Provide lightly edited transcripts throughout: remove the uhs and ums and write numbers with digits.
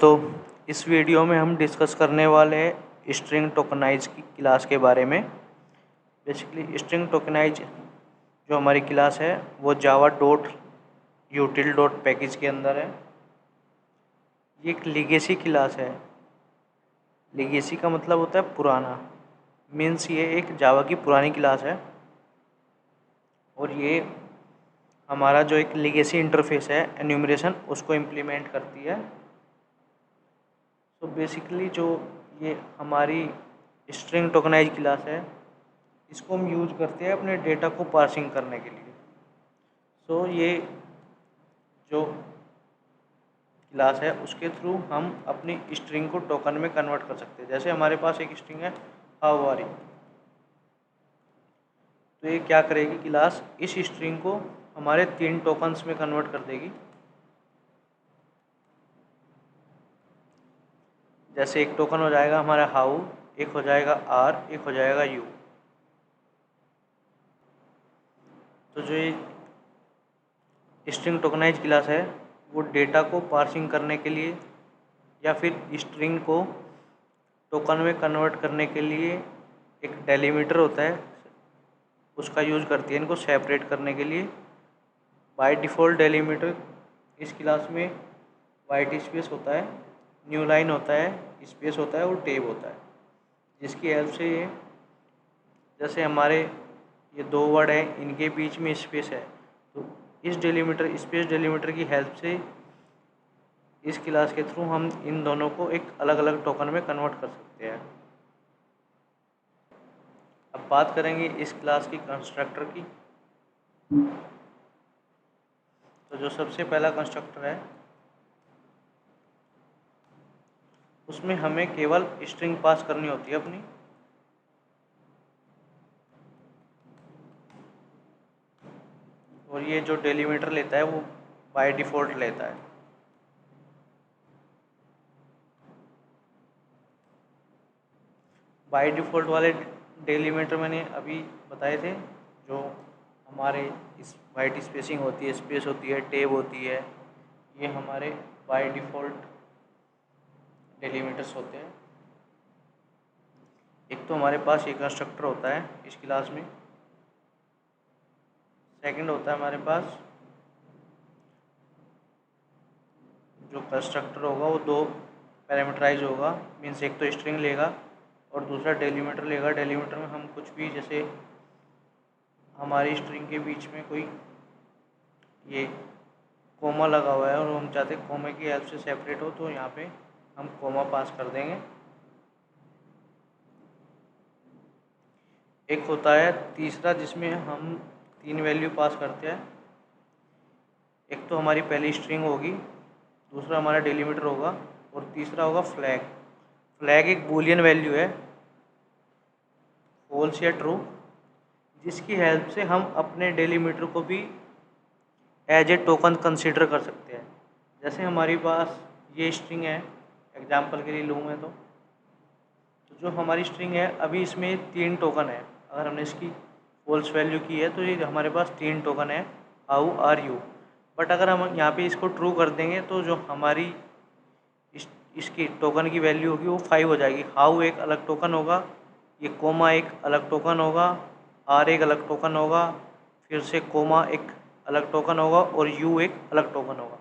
दोस्तों, इस वीडियो में हम डिस्कस करने वाले हैं स्ट्रिंग टोकनाइज की क्लास के बारे में। बेसिकली स्ट्रिंग टोकनाइज जो हमारी क्लास है वो जावा डॉट यूटिल डॉट पैकेज के अंदर है। ये एक लीगेसी क्लास है। लीगेसी का मतलब होता है पुराना, मीन्स ये एक जावा की पुरानी क्लास है और ये हमारा जो एक लीगेसी इंटरफेस है एन्यूमरेशन उसको इम्प्लीमेंट करती है। तो बेसिकली जो ये हमारी स्ट्रिंग टोकनाइज क्लास है इसको हम यूज करते हैं अपने डेटा को पार्सिंग करने के लिए। सो ये जो क्लास है उसके थ्रू हम अपनी स्ट्रिंग को टोकन में कन्वर्ट कर सकते हैं। जैसे हमारे पास एक स्ट्रिंग है हाउ आर यू, तो ये क्या करेगी क्लास, इस स्ट्रिंग को हमारे 3 टोकन्स में कन्वर्ट कर देगी। जैसे एक टोकन हो जाएगा हमारा हाउ, एक हो जाएगा आर, एक हो जाएगा यू। तो जो ये स्ट्रिंग टोकनाइज क्लास है वो डेटा को पार्सिंग करने के लिए या फिर स्ट्रिंग को टोकन में कन्वर्ट करने के लिए एक डेलीमीटर होता है उसका यूज करती है इनको सेपरेट करने के लिए। बाय डिफ़ॉल्ट डेलीमीटर इस क्लास में वाइट स्पेस होता है, न्यू लाइन होता है, स्पेस होता है और टेब होता है, जिसकी हेल्प से ये जैसे हमारे ये 2 वर्ड हैं इनके बीच में स्पेस है तो इस डेलीमीटर स्पेस डेलीमीटर की हेल्प से इस क्लास के थ्रू हम इन दोनों को एक अलग अलग टोकन में कन्वर्ट कर सकते हैं। अब बात करेंगे इस क्लास की कंस्ट्रक्टर की। तो जो सबसे पहला कंस्ट्रक्टर है उसमें हमें केवल स्ट्रिंग पास करनी होती है अपनी। और ये जो डेलीमीटर लेता है वो बाय डिफ़ॉल्ट लेता है। बाय डिफ़ॉल्ट वाले डेलीमीटर मैंने अभी बताए थे, जो हमारे इस वाइट स्पेसिंग होती है, स्पेस होती है, टेब होती है, ये हमारे बाय डिफ़ॉल्ट डेलीमीटर्स होते हैं। एक तो हमारे पास ये कंस्ट्रक्टर होता है इस क्लास में, सेकंड होता है हमारे पास जो कंस्ट्रक्टर होगा वो 2 पैरामीटराइज होगा, मीन्स एक तो स्ट्रिंग लेगा और दूसरा डेलीमीटर लेगा। डेलीमीटर में हम कुछ भी, जैसे हमारी स्ट्रिंग के बीच में कोई ये कोमा लगा हुआ है और हम चाहते हैं कोमे की हेल्प से सेपरेट हो, तो यहाँ पे हम कोमा पास कर देंगे। एक होता है तीसरा जिसमें हम 3 वैल्यू पास करते हैं। एक तो हमारी पहली स्ट्रिंग होगी, दूसरा हमारा डेलीमीटर होगा और तीसरा होगा फ्लैग। फ्लैग एक बूलियन वैल्यू है, फॉल्स या ट्रू, जिसकी हेल्प से हम अपने डेलीमीटर को भी एज ए टोकन कंसीडर कर सकते हैं। जैसे हमारे पास ये स्ट्रिंग है, एग्जांपल के लिए लूँ मैं तो जो हमारी स्ट्रिंग है अभी इसमें 3 टोकन है। अगर हमने इसकी फॉल्स वैल्यू की है तो ये हमारे पास 3 टोकन है, हाउ आर यू। बट अगर हम यहाँ पे इसको ट्रू कर देंगे तो जो हमारी इसकी टोकन की वैल्यू होगी वो 5 हो जाएगी। हाउ एक अलग टोकन होगा, ये कोमा एक अलग टोकन होगा, आर एक अलग टोकन होगा, फिर से कोमा एक अलग टोकन होगा और यू एक अलग टोकन होगा।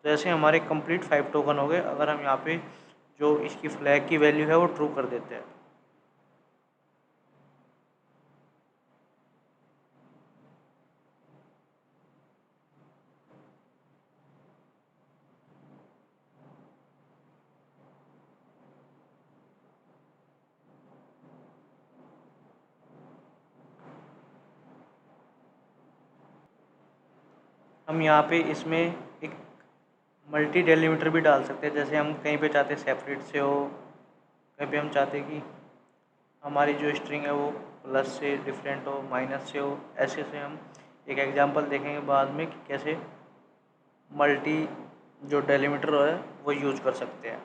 तो ऐसे हमारे कंप्लीट 5 टोकन हो गए अगर हम यहाँ पे जो इसकी फ्लैग की वैल्यू है वो ट्रू कर देते हैं। हम यहाँ पे इसमें एक मल्टी डेलीमीटर भी डाल सकते हैं। जैसे हम कहीं पे चाहते हैं सेपरेट से हो, कहीं पे हम चाहते हैं कि हमारी जो स्ट्रिंग है वो प्लस से डिफरेंट हो, माइनस से हो। ऐसे से हम एक एग्जांपल देखेंगे बाद में कि कैसे मल्टी जो डेलीमीटर है वो यूज कर सकते हैं।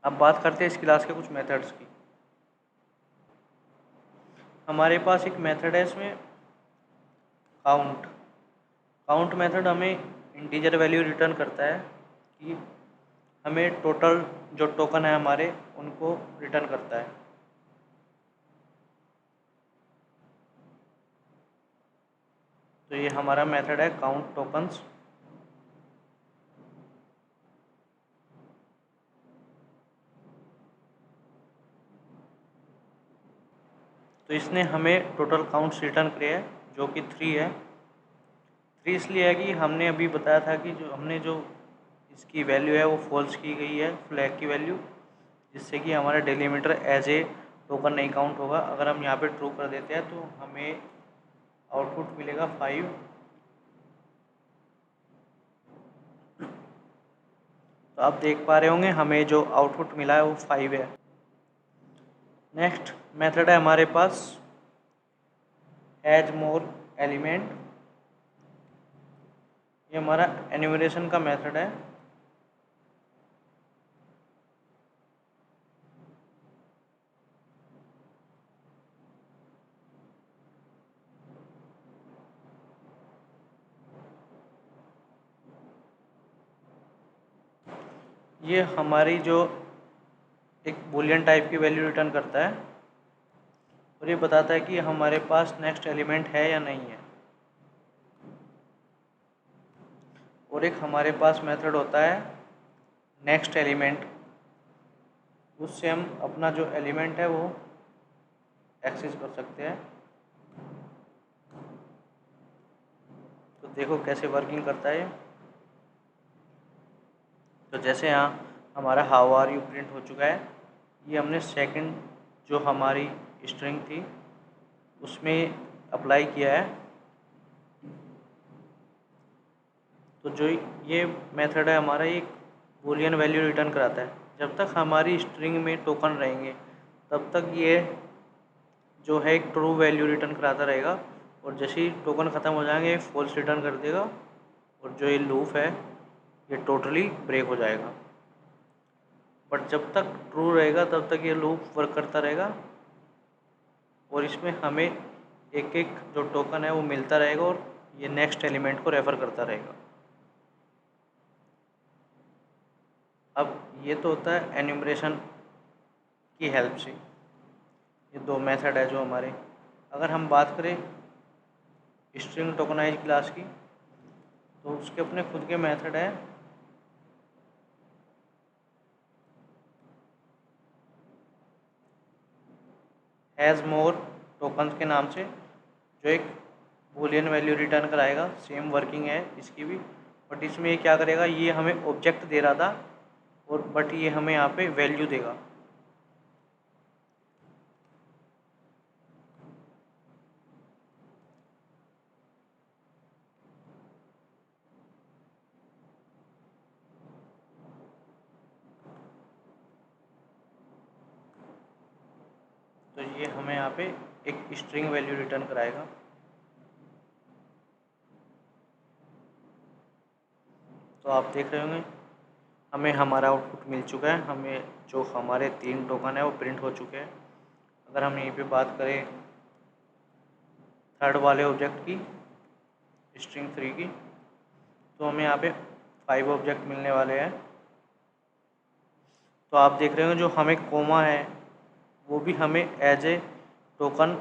अब बात करते हैं इस क्लास के कुछ मेथड्स की। हमारे पास एक मेथड है इसमें काउंट मेथड हमें इंटीजर वैल्यू रिटर्न करता है कि हमें टोटल जो टोकन है हमारे उनको रिटर्न करता है। तो ये हमारा मेथड है काउंट टोकन्स। तो इसने हमें टोटल काउंट्स रिटर्न किया है जो कि 3 है। 3 इसलिए है कि हमने अभी बताया था कि जो इसकी वैल्यू है वो फॉल्स की गई है, फ्लैग की वैल्यू, जिससे कि हमारा डेलीमीटर एज ए टोकन नहीं काउंट होगा। अगर हम यहाँ पे ट्रू कर देते हैं तो हमें आउटपुट मिलेगा 5। तो आप देख पा रहे होंगे हमें जो आउटपुट मिला है वो 5 है। नेक्स्ट मेथड है हमारे पास एज मोर एलिमेंट। ये हमारा एन्यूमरेशन का मेथड है। ये हमारी जो एक बूलियन टाइप की वैल्यू रिटर्न करता है और ये बताता है कि हमारे पास नेक्स्ट एलिमेंट है या नहीं है। और एक हमारे पास मेथड होता है नेक्स्ट एलिमेंट, उससे हम अपना जो एलिमेंट है वो एक्सेस कर सकते हैं। तो देखो कैसे वर्किंग करता है ये। तो जैसे यहाँ हमारा हाउ आर यू प्रिंट हो चुका है, ये हमने सेकंड जो हमारी स्ट्रिंग थी उसमें अप्लाई किया है। तो जो ये मेथड है हमारा, ये बूलियन वैल्यू रिटर्न कराता है। जब तक हमारी स्ट्रिंग में टोकन रहेंगे तब तक ये जो है एक ट्रू वैल्यू रिटर्न कराता रहेगा, और जैसे ही टोकन ख़त्म हो जाएंगे फॉल्स रिटर्न कर देगा, और जो ये लूप है ये टोटली ब्रेक हो जाएगा। बट जब तक ट्रू रहेगा तब तक ये लूप वर्क करता रहेगा, और इसमें हमें एक एक जो टोकन है वो मिलता रहेगा और ये नेक्स्ट एलिमेंट को रेफ़र करता रहेगा। अब ये तो होता है एन्यूमरेशन की हेल्प से। ये 2 मेथड है जो हमारे। अगर हम बात करें स्ट्रिंग टोकनाइज क्लास की, तो उसके अपने खुद के मेथड है। हैज़ मोर टोकन्स के नाम से, जो एक बूलियन वैल्यू रिटर्न कराएगा। सेम वर्किंग है इसकी भी, बट इसमें ये क्या करेगा, ये हमें ऑब्जेक्ट दे रहा था और बट ये हमें यहाँ पे वैल्यू देगा। तो ये हमें यहाँ पे एक स्ट्रिंग वैल्यू रिटर्न कराएगा। तो आप देख रहे होंगे हमें हमारा आउटपुट मिल चुका है। हमें जो हमारे 3 टोकन है वो प्रिंट हो चुके हैं। अगर हम यहीं पे बात करें थर्ड वाले ऑब्जेक्ट की, स्ट्रिंग 3 की, तो हमें यहाँ पे 5 ऑब्जेक्ट मिलने वाले हैं। तो आप देख रहे हो जो हमें कोमा है वो भी हमें एज ए टोकन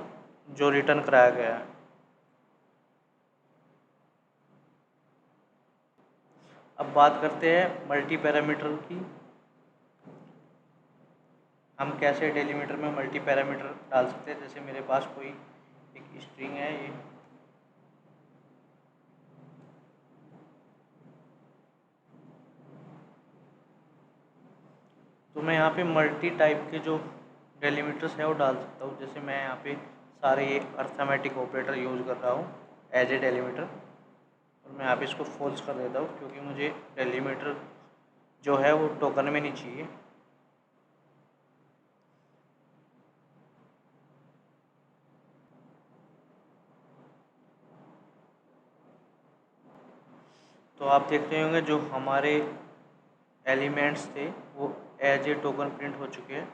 जो रिटर्न कराया गया है। अब बात करते हैं मल्टी पैरामीटर की। हम कैसे डेलीमीटर में मल्टी पैरामीटर डाल सकते हैं। जैसे मेरे पास कोई एक स्ट्रिंग है ये, तो मैं यहाँ पे मल्टी टाइप के जो डेलीमीटर्स है वो डाल सकता हूँ। जैसे मैं यहाँ पे सारे ये अर्थमेटिक ऑपरेटर यूज़ कर रहा हूँ एज ए डेलीमीटर, और मैं यहाँ पे इसको फॉल्स कर देता हूँ क्योंकि मुझे डेलीमीटर जो है वो टोकन में नहीं चाहिए। तो आप देखते होंगे जो हमारे एलिमेंट्स थे वो एज ए टोकन प्रिंट हो चुके हैं,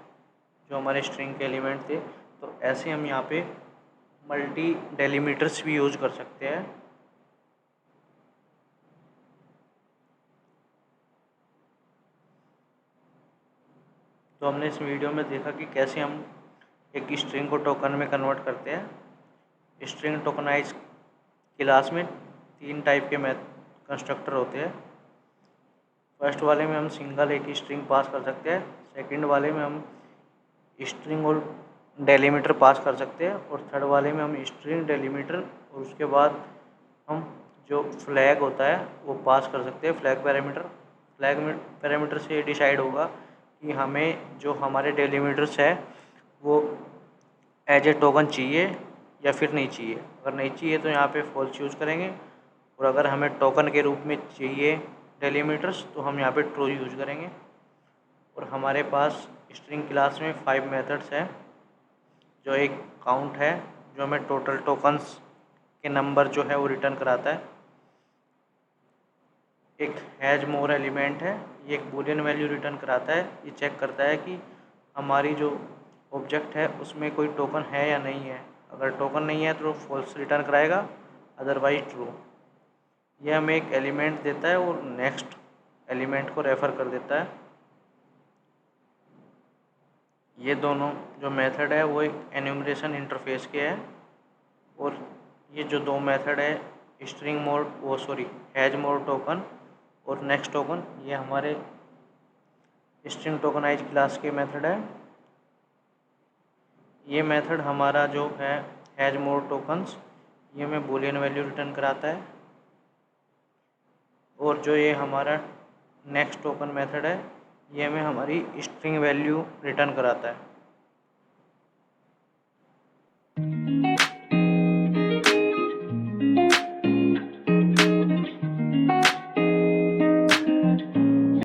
जो हमारे स्ट्रिंग के एलिमेंट थे। तो ऐसे हम यहाँ पे मल्टी डेलीमीटर्स भी यूज़ कर सकते हैं। तो हमने इस वीडियो में देखा कि कैसे हम एक स्ट्रिंग को टोकन में कन्वर्ट करते हैं। स्ट्रिंग टोकनाइज क्लास में 3 टाइप के कंस्ट्रक्टर होते हैं। फर्स्ट वाले में हम सिंगल एक स्ट्रिंग पास कर सकते हैं, सेकंड वाले में हम स्ट्रिंग और डेलीमीटर पास कर सकते हैं, और थर्ड वाले में हम स्ट्रिंग डेलीमीटर और उसके बाद हम जो फ्लैग होता है वो पास कर सकते हैं, फ्लैग पैरामीटर से ये डिसाइड होगा कि हमें जो हमारे डेलीमीटर्स है वो एज ए टोकन चाहिए या फिर नहीं चाहिए। अगर नहीं चाहिए तो यहाँ पे फॉल्स यूज़ करेंगे, और अगर हमें टोकन के रूप में चाहिए डेलीमीटर्स तो हम यहाँ पे ट्रू यूज़ करेंगे। और हमारे पास स्ट्रिंग क्लास में 5 मेथड्स हैं, जो एक काउंट है जो हमें टोटल टोकन्स के नंबर जो है वो रिटर्न कराता है, एक हैज मोर एलिमेंट है, ये एक बूलियन वैल्यू रिटर्न कराता है, ये चेक करता है कि हमारी जो ऑब्जेक्ट है उसमें कोई टोकन है या नहीं है। अगर टोकन नहीं है तो फॉल्स रिटर्न कराएगा, अदरवाइज ट्रू। ये हमें एक एलिमेंट देता है और नेक्स्ट एलिमेंट को रेफ़र कर देता है। ये दोनों जो मेथड है वो एक एन्यूमरेशन इंटरफेस के है, और ये जो 2 मेथड है string more has more token और नेक्स्ट टोकन, ये हमारे स्ट्रिंग टोकनाइज क्लास के मेथड है। ये मेथड हमारा जो है हैज मोर टोकन्स, ये हमें बूलियन वैल्यू रिटर्न कराता है, और जो ये हमारा नेक्स्ट टोकन मेथड है ये हमें हमारी स्ट्रिंग वैल्यू रिटर्न कराता है।